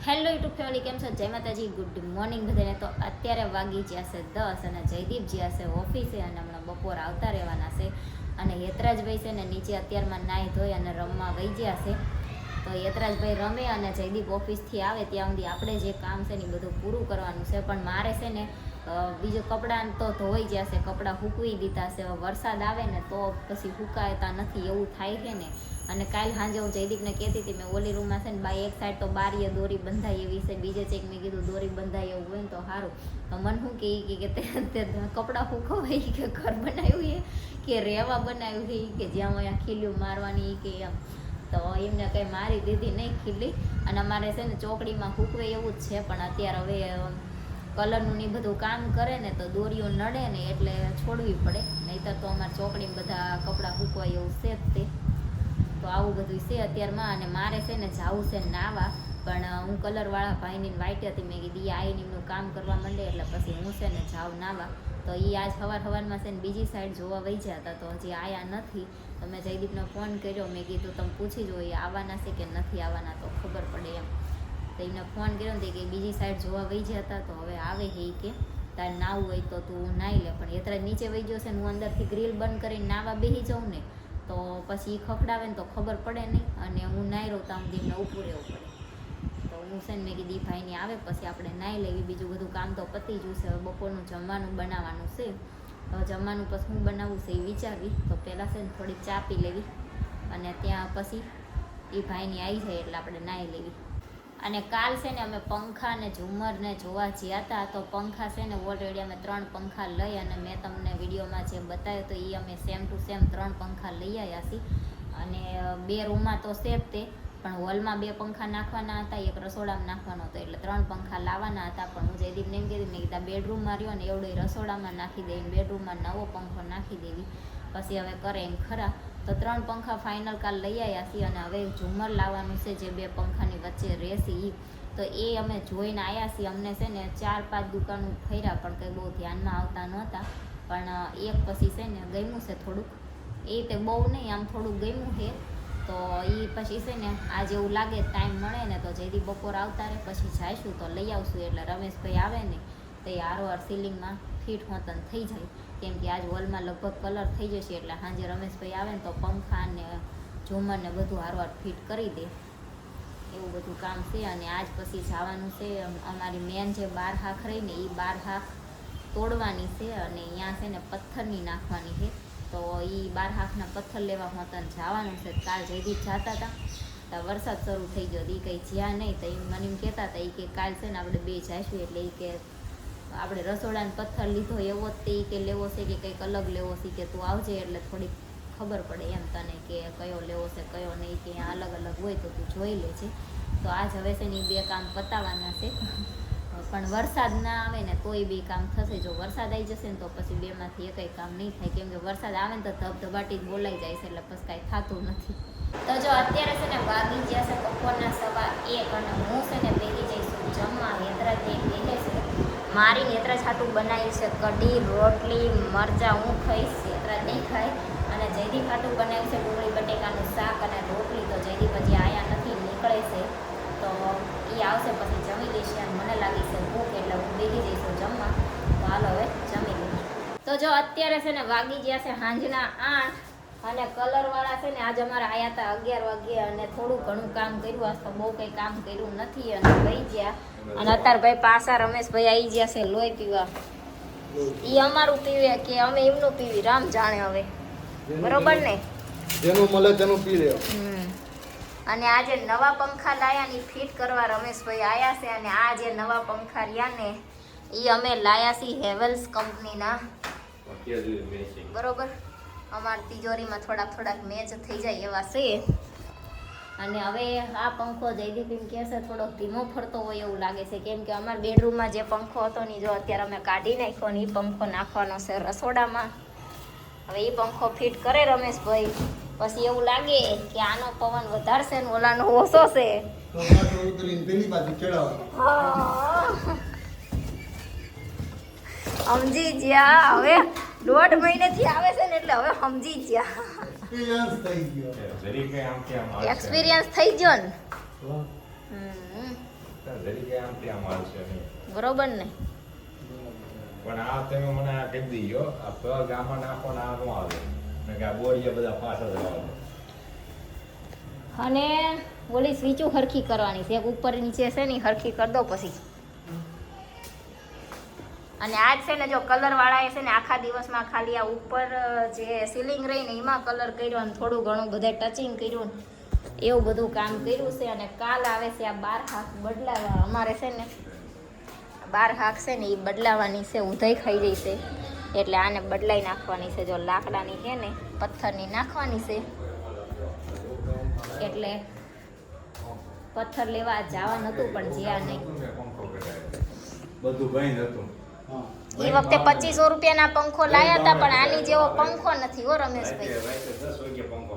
Hello YouTube family, કેમ છો? જય માતાજી, ગુડ મોર્નિંગ બધાને. તો અત્યારે વાગી ગયા છે 10 અને જયદીપ જ્યાં છે ઓફિસે અને હમણાં બપોર આવતા રહેવાના છે. અને યતરાજભાઈ છે ને નીચે અત્યારમાં નાહી ધોઈ અને રમવા વહી ગયા છે. તો યતરાજભાઈ રમે અને જયદીપ ઓફિસથી આવે ત્યાં સુધી આપણે જે કામ છે ને એ બધું પૂરું કરવાનું છે. પણ મારે છે ને બીજું કપડાં તો ધોઈ ગયા છે, કપડાં સૂકવી દીધા છે. વરસાદ આવે ને તો પછી સુકાતા નથી એવું થાય છે ને. અને કાલ સાંજે હું જયદીપને કહેતી હતી, મેં ઓલી રૂમમાં છે ને બાય એક સાઈડ તો બારીએ દોરી બંધાય એવી છે, બીજે ચેક મેં કીધું દોરી બંધાય એવું હોય ને તો સારું. તો મને શું કે તે કપડાં સૂકવાય કે ઘર બનાવ્યું કે રહેવા બનાવ્યું છે કે જ્યાં અહીંયા ખીલ્યું મારવાની કે એમ. તો એમને કંઈ મારી દીધી નહીં ખીલી. અને અમારે છે ને ચોકડીમાં સૂકવે એવું જ છે, પણ અત્યારે હવે કલરનું ને બધું કામ કરે ને તો દોરીઓ નડે ને એટલે છોડવી પડે, નહીંતર તો અમારે ચોકડીમાં બધા કપડાં સૂકવાય એવું છે જ તે. તો આવું બધું છે અત્યારમાં. અને મારે છે ને જાવું છે નાવા, પણ હું કલરવાળા ભાઈની વાઈટ હતી, મેં કીધી આવીને એમનું કામ કરવા માંડે એટલે પછી હું છે ને જાઉં નાવા. તો એ આજ સવારમાં છે ને બીજી સાઈડ જોવા વહી ગયા હતા, તો હજી આવ્યા નથી. તો મેં જયદીપને ફોન કર્યો, મેં કીધું તમે પૂછી જો એ આવવાના છે કે નથી આવવાના તો ખબર પડે એમ. તો એમને ફોન કર્યો ને કે બીજી સાઈડ જોવા વહી ગયા હતા, તો હવે આવે છે કે તારે નાવું હોય તો તું નાહી લે. પણ યતરાજ નીચે વહી ગયો છે ને હું અંદરથી ગ્રીલ બંધ કરીને નાવા બેસી જાઉં ને તો પછી ખખડાવે ને તો ખબર પડે નહીં, અને હું નાહી રહું ત્યાં સુધી એમને ઊભું રહેવું પડે. તો હું છે ને મેં કીધી ભાઈને આવે પછી આપણે નાહી લેવી, બીજું બધું કામ તો પતી ગયું છે. હવે બપોરનું જમવાનું બનાવવાનું છે. હવે જમવાનું પછી હું બનાવવું છે એ વિચારવી. તો પહેલાં છે ને થોડીક ચા પી લેવી અને ત્યાં પછી એ ભાઈની આવી જાય એટલે આપણે નાહી લેવી. અને કાલ છે ને અમે પંખા ને ઝુમરને જોવા ગયા હતા. તો પંખા છે ને ઓલરેડી અમે 3 પંખા લઈ, અને મેં તમને વિડીયોમાં જે બતાવ્યો તો એ અમે સેમ ટુ સેમ 3 પંખા લઈ આવ્યા છીએ. અને 2 રૂમમાં તો સેફ તે, પણ હોલમાં 2 પંખા નાખવાના હતા, એક રસોડામાં નાખવાનો હતો, એટલે 3 પંખા લાવવાના હતા. પણ હું જયદીપને એમ કીધું, મેં કીધા બેડરૂમમાં રહ્યો ને એવડો રસોડામાં નાખી દઈને બેડરૂમમાં નવો પંખો નાખી દેવી, પછી હવે કરે એમ ખરા. તો 3 પંખા ફાઇનલ કાલ લઈ આવ્યા છીએ. અને હવે ઝુમર લાવવાનું છે જે 2 પંખાની વચ્ચે રહેશે એ. તો એ અમે જોઈને આવ્યા છીએ. અમને છે ને 4-5 દુકાનો ફર્યા, પણ કંઈ બહુ ધ્યાનમાં આવતા નહોતા. પણ એક પછી છે ને ગમ્યું છે થોડુંક, એ તે બહુ નહીં આમ થોડુંક ગમ્યું છે. તો એ પછી છે ને આજે એવું લાગે ટાઈમ મળે ને તો જયદીપ બપોર આવતા રહે પછી જઈશું તો લઈ આવશું. એટલે રમેશભાઈ આવે ને તો એ હારોહાર સીલિંગમાં ફિટ હોતન થઈ જાય, કેમ કે આજ હોલમાં લગભગ કલર થઈ જશે. એટલે સાંજે રમેશભાઈ આવે ને તો પંખા ને ઝુમર ને બધું હારોહાર ફિટ કરી દે, એવું બધું કામ છે. અને આજ પછી જવાનું છે અમારી મેન જે 12 હાખ રહી ને એ 12 હાખ તોડવાની છે, અને અહીંયા છે ને પથ્થરની નાખવાની છે. તો એ 12 હાખના પથ્થર લેવા હોતન જવાનું છે. કાલ જયદીપ જતા હતા તો વરસાદ શરૂ થઈ ગયો, એ કંઈ જ્યાં નહીં. તો એ મને એમ કહેતા હતા એ કે કાલ છે ને આપણે 2 જઈશું. એટલે એ કે આપણે રસોડાને પથ્થર લીધો એવો જ તે કે લેવો છે કે કંઈક અલગ લેવો છે, કે તું આવજે એટલે થોડીક ખબર પડે એમ તને કે કયો લેવો છે કયો નહીં, કે અહીંયા અલગ અલગ હોય તો તું જોઈ લેજે. તો આજ હવે છે ને એ 2 કામ પતાવવાના છે. પણ વરસાદ ના આવે ને તોય 2 કામ થશે. જો વરસાદ આવી જશે ને તો પછી 2માંથી એકય કામ નહીં થાય, કેમ કે વરસાદ આવે ને તો ધબધબાટી બોલાઈ જાય છે, એટલે પછી કાંઈ થતું નથી. તો જો અત્યારે છે ને વાગી ગયા છે બપોરના 1:15, અને હું છે ને બેસી જઈશું જમવા. યતરાજ બેસે છે, મારી યતરાજ હાટું બનાવી છે કઢી, રોટલી, મરચાં હું ખાઈશ, યતરાજ નહીં ખાય. અને જયદીપ હાટું બનાવ્યું છે ડુંગળી બટેકાનું શાક અને રોટલી. તો જયદીપ હજી આયા નથી, નીકળે છે. તો એ આવશે પછી જમી લઈશ. અને મને લાગી છે ભૂખ, એટલે હું બેસી જઈશું જમવા. તો હાલો હવે જમી લઈશ. તો જો અત્યારે છે ને વાગી ગયા છે સાંજના 8, અને કલરવાળા છે ને આજે અમારે આવ્યા હતા 11 વાગે, અને થોડું ઘણું કામ કર્યું. આજ તો બહુ કંઈ કામ કર્યું નથી, અને વહી ગયા. અને અત્યારે ભાઈ પાછા રમેશભાઈ આવી ગયા છે લોહી પીવા. એ અમારું પીવે કે અમે એમનું પીવી, રામ જાણે હવે, બરોબર ને? જેનું મળે તેનું પી લે. અને આજે નવા પંખા લાયા ને ફિટ કરવા રમેશભાઈ આવ્યા છે. અને આ જે નવા પંખા રહ્યા ને એ અમે લાયા છીએ હેવલ્સ કંપનીના, બરોબર? અમારી તિજોરીમાં થોડાક મેચ થઈ જાય એવા છે. અને હવે આ પંખો જયદીપ એમ કહે છે થોડો ધીમો ફરતો હોય એવું લાગે છે, કેમ કે અમારા બેડરૂમમાં જે પંખો હતો ને જો અત્યારે અમે કાઢી નાખ્યો ને એ પંખો નાખવાનો છે રસોડામાં. હવે એ પંખો ફિટ કરે રમેશભાઈ, પછી એવું લાગે કે આનો પવન વધારશે ને ઓલાનો ઓછો છે. સમજી જ્યા, હવે 1.5 મહિનેથી આવે છે ને એટલે હવે સમજી જ્યા, એક્સપિરિયન્સ થઈ ગયો ને. તરીકે આમ ત્યાં મારશે નહીં. બરોબર ને? પણ આ તમે મને આ કહી દીધો આ પગ આમાં નાખો ને આ ન આવે ને કે આ બોરીએ બધા પાછળ જ આવે. અને ઓલી સ્વીચું હરખી કરવાની છે, એક ઉપર નીચે છે ને ઈ હરખી કરી દો પછી. અને આજ છે ને જો કલર વાળાએ છે ને આખા દિવસમાં ખાલી આ ઉપર જે સીલિંગ રહી ને એમાં કલર કર્યો અને થોડું ઘણું બધે ટચિંગ કર્યું ને એવું બધું કામ કર્યું છે. અને કાલ આવે છે આ 12 હાક બદલાવા. અમારે છે ને 12 હાક છે ને એ બદલાવાની છે, ઊંધાઈ ખાઈ જઈ છે એટલે આને બદલાઈ નાખવાની છે. જો લાકડાની છે ને પથ્થરની નાખવાની છે એટલે પથ્થર લેવા જવાનું હતું પણ જ્યાં નહીં. બધું બંધ હતું. એ વખતે 2500 રૂપિયાના પંખો લાયા હતા પણ આની જેવો પંખો નથી હો રમેશભાઈ. 10 વાગે પંખો